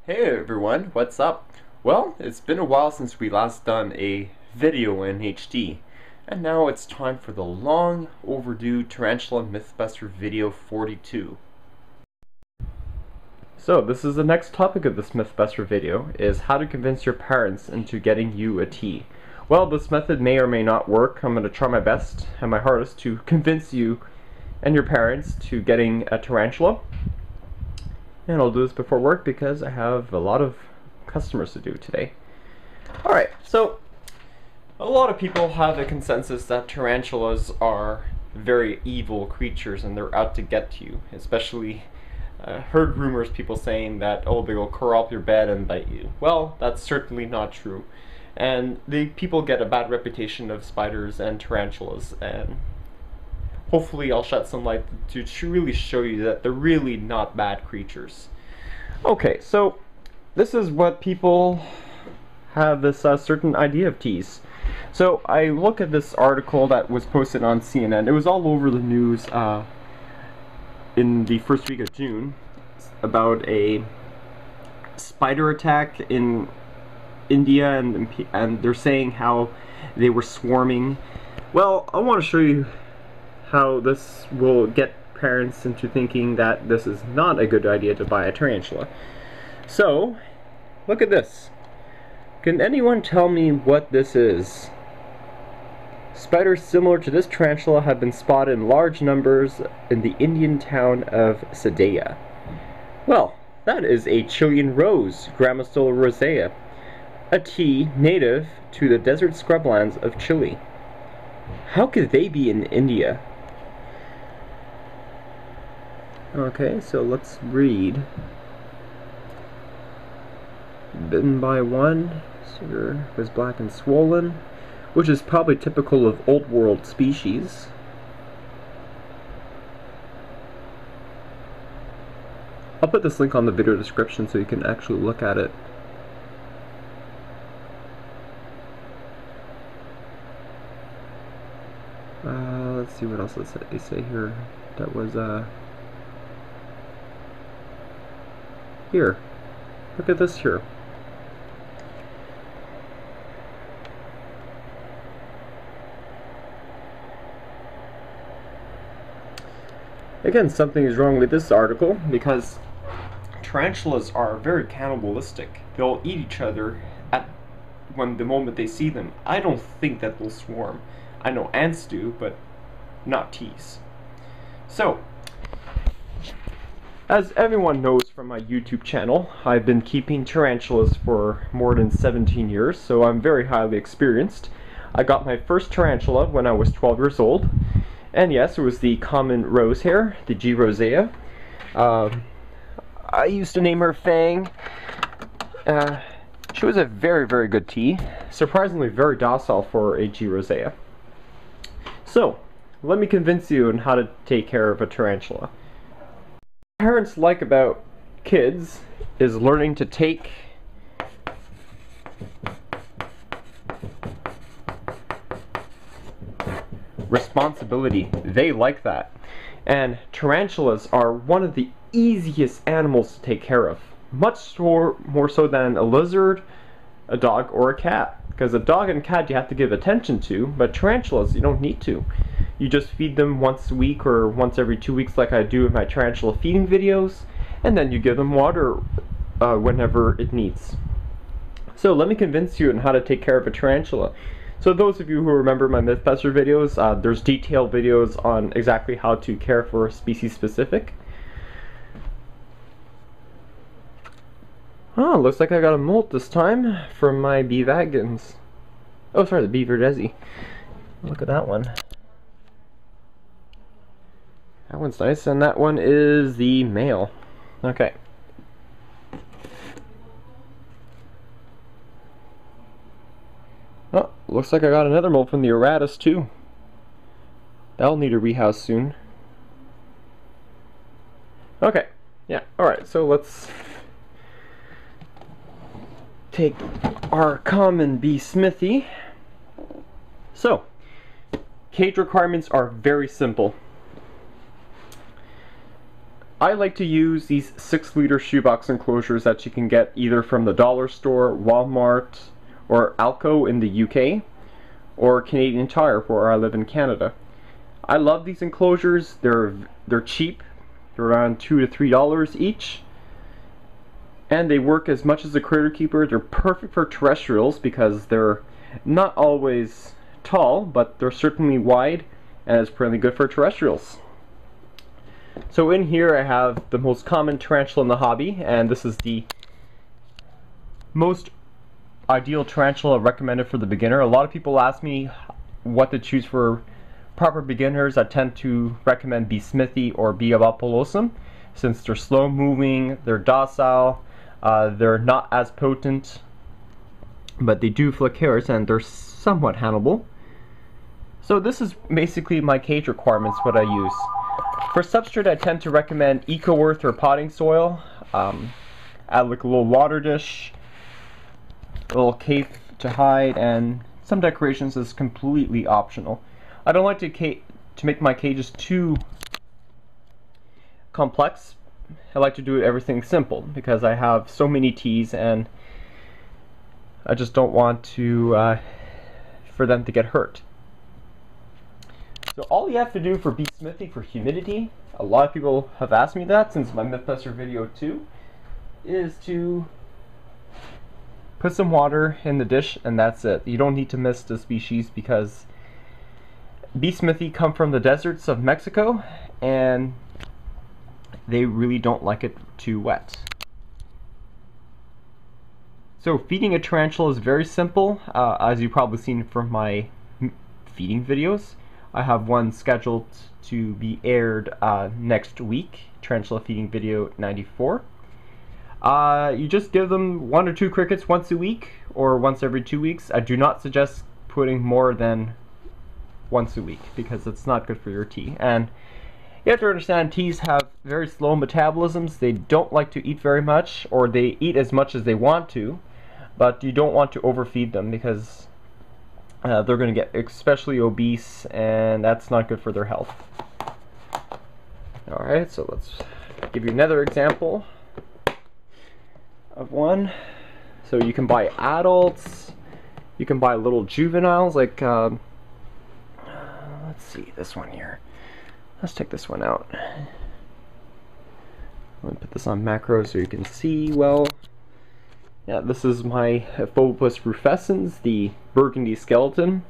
Hey everyone, what's up? Well, it's been a while since we last done a video in HD, and now it's time for the long overdue Tarantula Mythbuster video 42. So this is the next topic of this Mythbuster video, is how to convince your parents into getting you a tea. Well, this method may or may not work. I'm going to try my best and my hardest to convince you and your parents to getting a tarantula. And I'll do this before work because I have a lot of customers to do today. Alright, so a lot of people have a consensus that tarantulas are very evil creatures and they're out to get you. Especially heard rumors, people saying that, oh, they will crawl up your bed and bite you. Well, that's certainly not true. And the people get a bad reputation of spiders and tarantulas, and hopefully I'll shed some light to really show you that they're really not bad creatures. Okay, so this is what people have this certain idea of teas. So I look at this article that was posted on CNN. It was all over the news in the first week of June about a spider attack in India, and they're saying how they were swarming. Well, I want to show you how this will get parents into thinking that this is not a good idea to buy a tarantula. So, look at this. Can anyone tell me what this is? Spiders similar to this tarantula have been spotted in large numbers in the Indian town of Sadaya. Well, that is a Chilean rose, Grammostola rosea, a tea native to the desert scrublands of Chile. How could they be in India? Okay, so let's read. Bitten by one, sugar was black and swollen, which is probably typical of old world species. I'll put this link on the video description so you can actually look at it. Let's see what else they say here. That was here. Look at this here. Again, something is wrong with this article because tarantulas are very cannibalistic. They'll eat each other the moment they see them. I don't think that they'll swarm. I know ants do, but not teas. So, as everyone knows from my YouTube channel, I've been keeping tarantulas for more than 17 years, so I'm very highly experienced. I got my first tarantula when I was 12 years old, and yes, it was the common rose hair, the G. rosea. I used to name her Fang. She was a very, very good tea, surprisingly very docile for a G. rosea. So, let me convince you on how to take care of a tarantula. What parents like about kids is learning to take responsibility. They like that. And tarantulas are one of the easiest animals to take care of. Much more so than a lizard, a dog, or a cat. Because a dog and cat you have to give attention to, but tarantulas you don't need to. You just feed them once a week or once every 2 weeks like I do in my tarantula feeding videos, and then you give them water whenever it needs. So let me convince you on how to take care of a tarantula. So those of you who remember my Mythbuster videos, there's detailed videos on exactly how to care for a species specific. Oh, looks like I got a molt this time from my B. vagans. Oh, sorry, the B. verdezi. Look at that one. That one's nice, and that one is the male. Okay. Oh, looks like I got another molt from the Eratus too. That'll need a rehouse soon. Okay, yeah, alright, so let's take our common B.smithi. So, cage requirements are very simple. I like to use these 6-liter shoebox enclosures that you can get either from the dollar store, Walmart, or Alco in the UK, or Canadian Tire where I live in Canada. I love these enclosures. They're cheap. They're around $2 to $3 each, and they work as much as a critter keeper. They're perfect for terrestrials because they're not always tall, but they're certainly wide, and it's pretty good for terrestrials. So in here I have the most common tarantula in the hobby, and this is the most ideal tarantula recommended for the beginner. A lot of people ask me what to choose for proper beginners. I tend to recommend B.smithi or B.abapolosum, since they're slow moving, they're docile, they're not as potent, but they do flick hairs and they're somewhat handleable. So this is basically my cage requirements, what I use. For substrate, I tend to recommend eco-earth or potting soil. Add like a little water dish, a little cave to hide, and some decorations is completely optional. I don't like to make my cages too complex. I like to do everything simple because I have so many teas and I just don't want to for them to get hurt. So all you have to do for B.smithi for humidity, a lot of people have asked me that since my Mythbuster video too, is to put some water in the dish and that's it. You don't need to mix the species because B.smithi come from the deserts of Mexico and they really don't like it too wet. So feeding a tarantula is very simple, as you've probably seen from my feeding videos. I have one scheduled to be aired next week, tarantula feeding video 94. You just give them 1 or 2 crickets once a week or once every 2 weeks. I do not suggest putting more than once a week because it's not good for your tea. And you have to understand teas have very slow metabolisms. They don't like to eat very much, or they eat as much as they want to, but you don't want to overfeed them because they're going to get especially obese, and that's not good for their health. Alright, so let's give you another example of one. So you can buy adults, you can buy little juveniles, like, let's see, this one here. Let's take this one out. Let me put this on macro so you can see well. Yeah, this is my Phobos rufescens, the burgundy skeleton.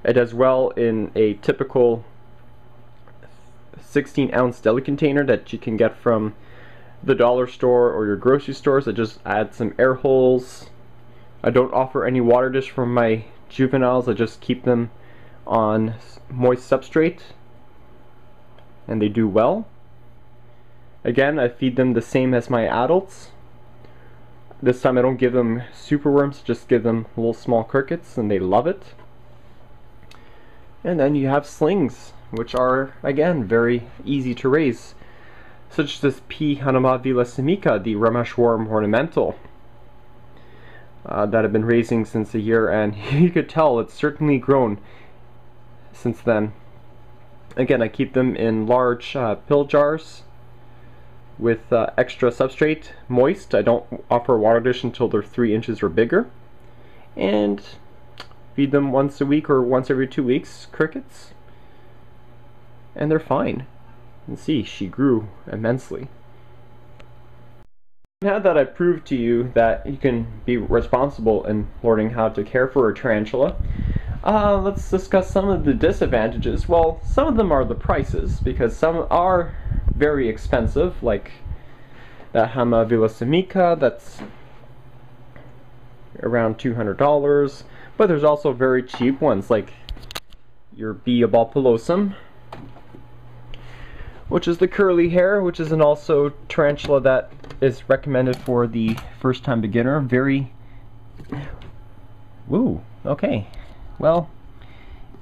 It does well in a typical 16-ounce deli container that you can get from the dollar store or your grocery stores. I just add some air holes. I don't offer any water dish for my juveniles. I just keep them on moist substrate and they do well. Again, I feed them the same as my adults. This time I don't give them superworms, just give them little small crickets, and they love it. And then you have slings, which are, again, very easy to raise, such as this P. hanumavilacemica, the Ramesh worm ornamental, that I've been raising since a year, and you could tell it's certainly grown since then. Again, I keep them in large pill jars with extra substrate, moist. I don't offer a water dish until they're 3 inches or bigger, and feed them once a week or once every 2 weeks crickets, and they're fine. You can see she grew immensely. Now that I've proved to you that you can be responsible in learning how to care for a tarantula, let's discuss some of the disadvantages. Well, some of them are the prices, because some are very expensive, like that hanumavilacemica, that's around $200, but there's also very cheap ones like your B.abapolosum, which is the curly hair, which is an also tarantula that is recommended for the first time beginner. Very, ooh, okay, well,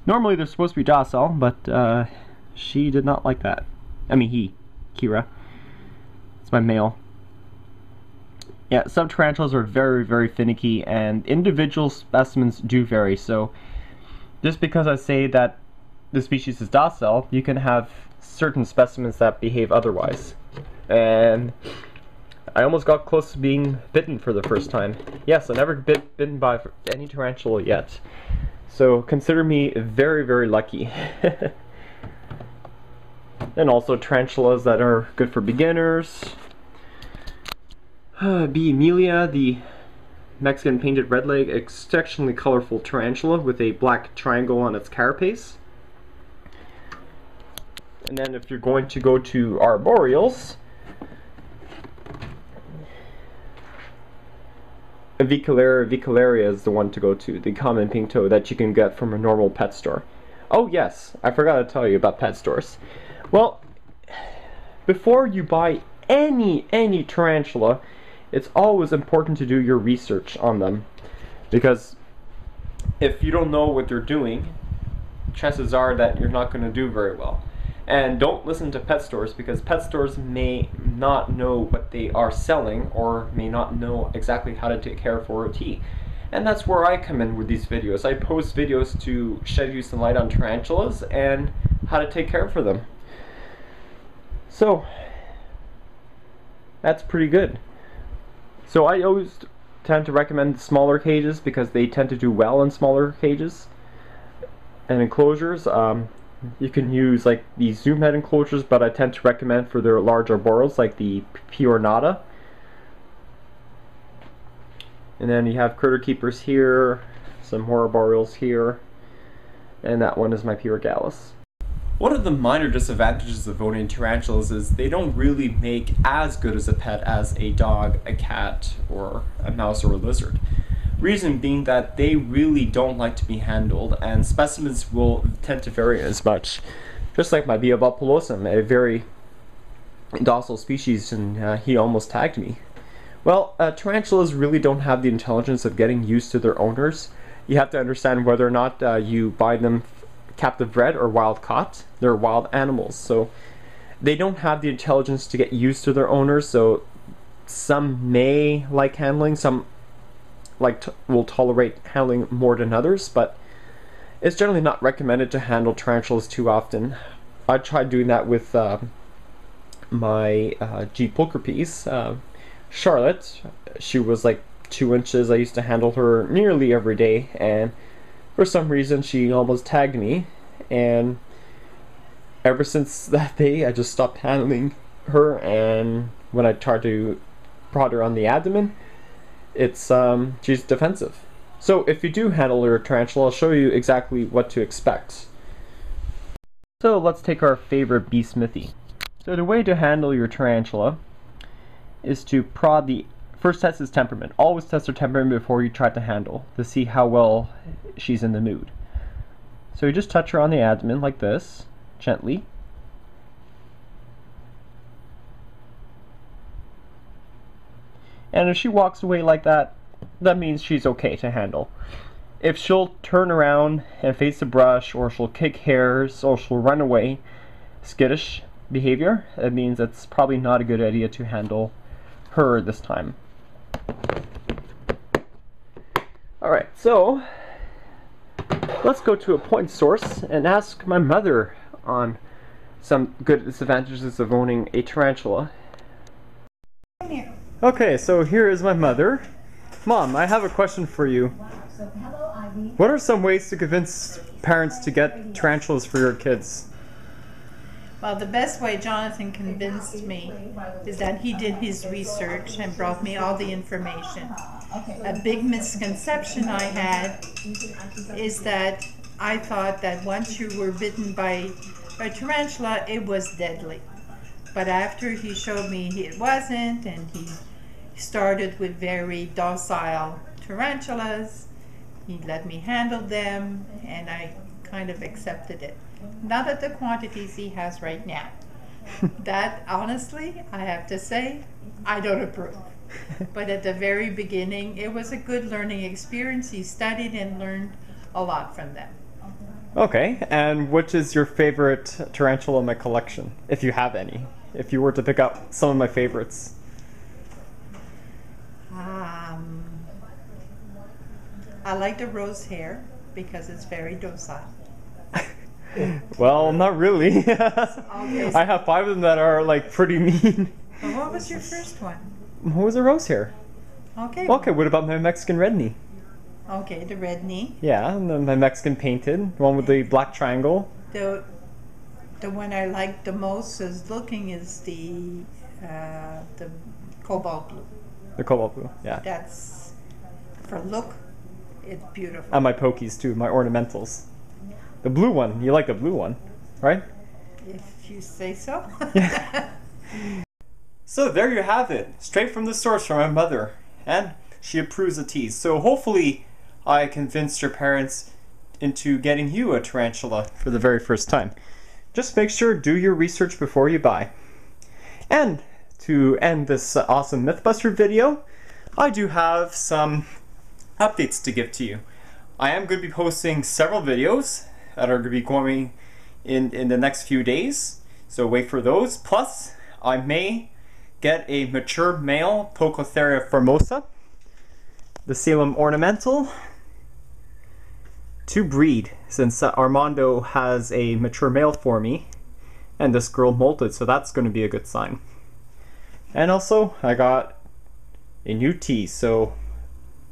normally they're supposed to be docile, but she did not like that. I mean Kira. It's my male. Yeah, some tarantulas are very, very finicky, and individual specimens do vary, so just because I say that the species is docile, you can have certain specimens that behave otherwise. and I almost got close to being bitten for the first time. Yes, I never bitten by any tarantula yet. So consider me very, very lucky. And also tarantulas that are good for beginners. B. Amelia, the Mexican painted redleg, exceptionally colorful tarantula with a black triangle on its carapace. And then if you're going to go to arboreals, Avicularia is the one to go to, the common pink toad that you can get from a normal pet store. Oh yes, I forgot to tell you about pet stores. Well, before you buy any tarantula, it's always important to do your research on them, because if you don't know what they're doing, chances are that you're not going to do very well. And don't listen to pet stores, because pet stores may not know what they are selling or may not know exactly how to take care of OT. And that's where I come in with these videos. I post videos to shed you some light on tarantulas and how to take care for them. So that's pretty good. So I always tend to recommend smaller cages because they tend to do well in smaller cages and enclosures. You can use like the zoom head enclosures, but I tend to recommend for their large arboreals like the Piornata. And then you have critter keepers here, some more arboreals here, and that one is my Pyrgalis. One of the minor disadvantages of owning tarantulas is they don't really make as good as a pet as a dog, a cat, or a mouse or a lizard. Reason being that they really don't like to be handled, and specimens will tend to vary as much. Just like my Biobal pelosum, a very docile species, and he almost tagged me. Well, tarantulas really don't have the intelligence of getting used to their owners. You have to understand whether or not you buy them captive bred or wild caught. They're wild animals, so they don't have the intelligence to get used to their owners. So some may like handling, some will tolerate handling more than others, but it's generally not recommended to handle tarantulas too often. I tried doing that with my G. pulchripes. Charlotte, she was like 2 inches. I used to handle her nearly every day, and for some reason she almost tagged me, and ever since that day I just stopped handling her. And when I tried to prod her on the abdomen, it's she's defensive. So if you do handle your tarantula, I'll show you exactly what to expect. So let's take our favorite B.smithi. So the way to handle your tarantula is to prod the first test is temperament. Always test her temperament before you try to handle, to see how well she's in the mood. So you just touch her on the abdomen like this, gently. And if she walks away like that, that means she's okay to handle. If she'll turn around and face the brush, or she'll kick hairs, or she'll run away, skittish behavior, that means it's probably not a good idea to handle her this time. Alright, so let's go to a point source and ask my mother on some good disadvantages of owning a tarantula. Okay, so here is my mother. Mom, I have a question for you. What are some ways to convince parents to get tarantulas for your kids? Well, the best way Jonathan convinced me is that he did his research and brought me all the information. A big misconception I had is that I thought that once you were bitten by a tarantula, it was deadly. But after he showed me it wasn't, and he started with very docile tarantulas, he let me handle them, and I kind of accepted it. Not at the quantities he has right now. That, honestly, I have to say, I don't approve. But at the very beginning, it was a good learning experience. He studied and learned a lot from them. Okay, and which is your favorite tarantula in my collection, if you have any? If you were to pick up some of my favorites. I like the rose hair because it's very docile. Well, not really. I have 5 of them that are like pretty mean. was your first one? Who was a rose hair? Okay. Okay, what about my Mexican red knee? Okay, the red knee. Yeah, and then my Mexican painted, the one with the black triangle. The one I like the most is looking is the cobalt blue. The cobalt blue, yeah. That's, for look, it's beautiful. And my pokies too, my ornamentals. The blue one, you like the blue one, right? If you say so. Yeah. So there you have it, straight from the source from my mother. And she approves of teas. So hopefully I convinced your parents into getting you a tarantula for the very first time. Just make sure do your research before you buy. And to end this awesome Mythbuster video, I do have some updates to give to you. I am going to be posting several videos that are going to be going in the next few days, so wait for those. Plus, I may get a mature male Pocotheria formosa, the Salem ornamental, to breed, since Armando has a mature male for me, and this girl molted, so that's going to be a good sign. And also, I got a new tea, so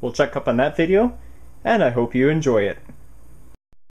we'll check up on that video, and I hope you enjoy it.